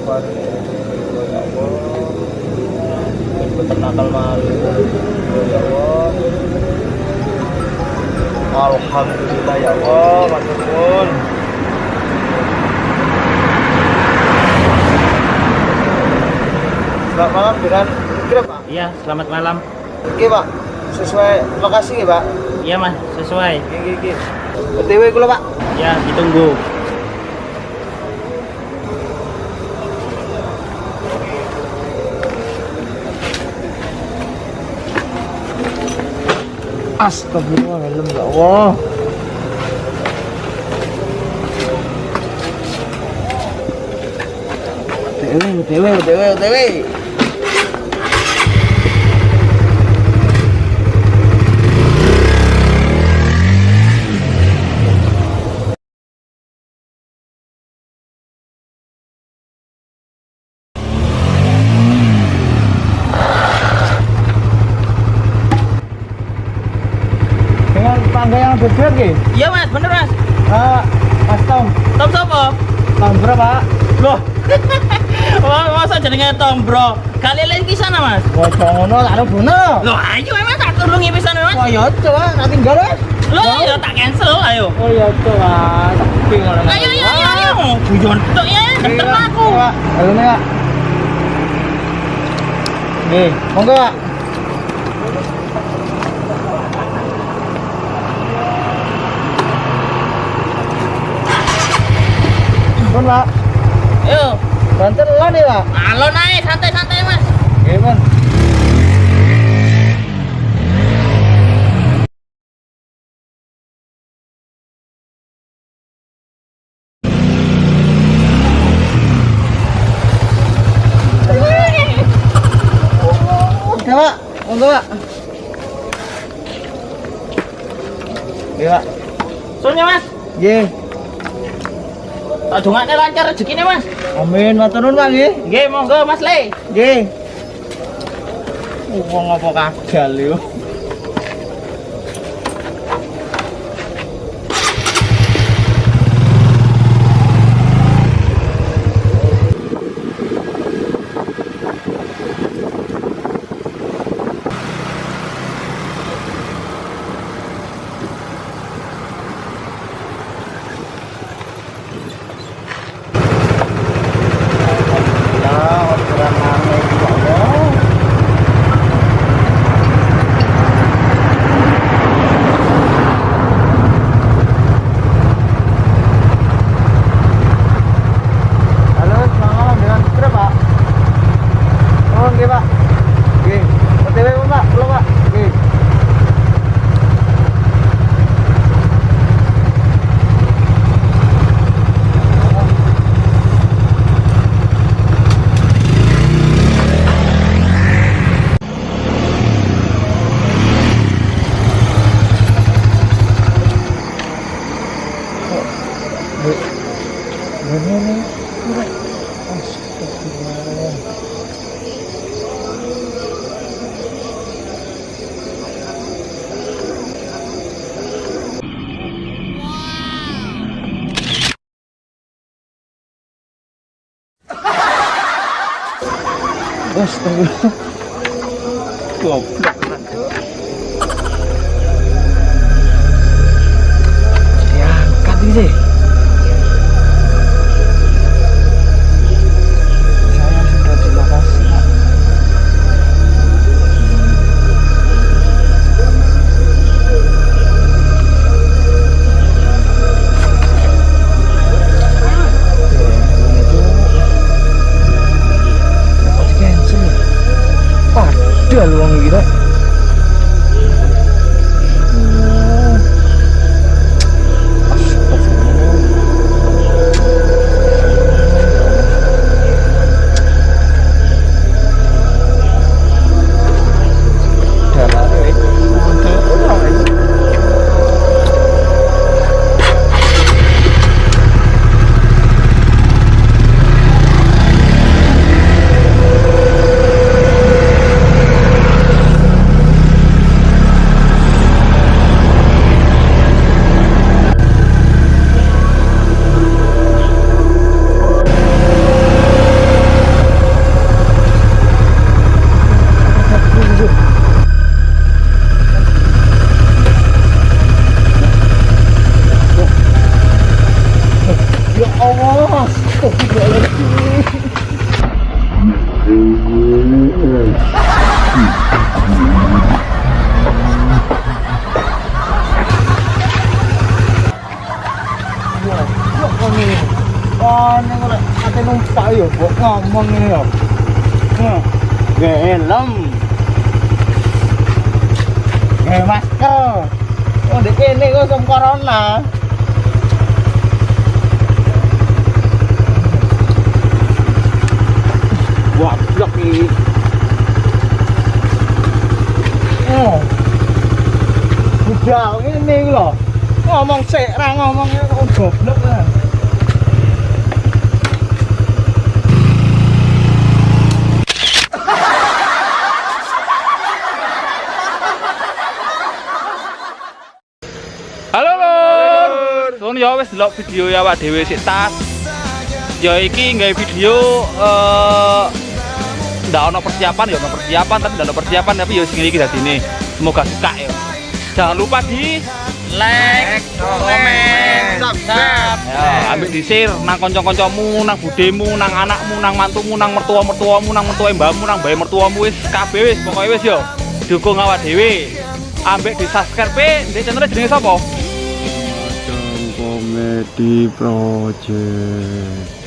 Mari ya Allah. Nakal malu ya Allah. Alhamdulillah ya Allah, matur nuwun. Selamat malam dengan kira Pak? Iya, selamat malam. Oke Pak, sesuai lokasi ya Pak? Iya mas, sesuai. Oke. OTW kula Pak. Ya, ditunggu. Astagfirullahaladzim ya Allah. OTW. Dengan tangga yang besar gitu? Iya mas, bener mas. Mas Tom. Tom sopo? Tom berapa? Loh. Masa jenenge Tom bro? Kali lain di sana mas. Wah, ngono tak ada guna. Loh ayo mas, tak turungi pisan mas. Wah, ya coba tak tinggal ya. Loh ya tak cancel ayo. Oh ya coba. Tapi ngono. Ayo. Bujon tok ya, bentar aku. Halo nih, Pak. Nih, monggo, Pak. Pun, Pak. Ayo. Banter lo nih, Pak. Halo naik, santai-santai mas. Oke, Pun. Oke, Pak. Monggo, Pak. Oke, Pak. Soalnya mas, Nggih. tak dongakne lancar rezekine mas. Amin, matur nuwun, Pak, nggih. Nggih, monggo mas Le. Nggih. Wong apa kagal yo. Astagfirullah. Goblok. Ya, angkat ini sih. Saya sudah di lokasi, Pak. Padahal uang gitu. ngomong ini ya. Gak helm. Gak masker. Oh, di sini kok sama corona. Wah, blok ini. Oh. Udah ini loh. Ngomong sik ra ngomongnya kok goblok lah. Halo lur. Sun ya wis delok video ya awak dhewe sik tas. Ya iki nggawe video ndak ono persiapan ya ono persiapan tapi ndak ono persiapan tapi ya sing iki dadine. Semoga suka ya. Jangan lupa di like, komen, subscribe. Ya, ambil di-share nang kanca-kancamu, nang budemu, nang anakmu, nang mantumu, nang mertua-mertuamu, nang mertua mbahmu, nang bae mertuamu wis kabeh wis pokoke wis ya. Dukung awak dhewe. Ambek di-subscribe ndek channel jenenge sapa? Comedy Project.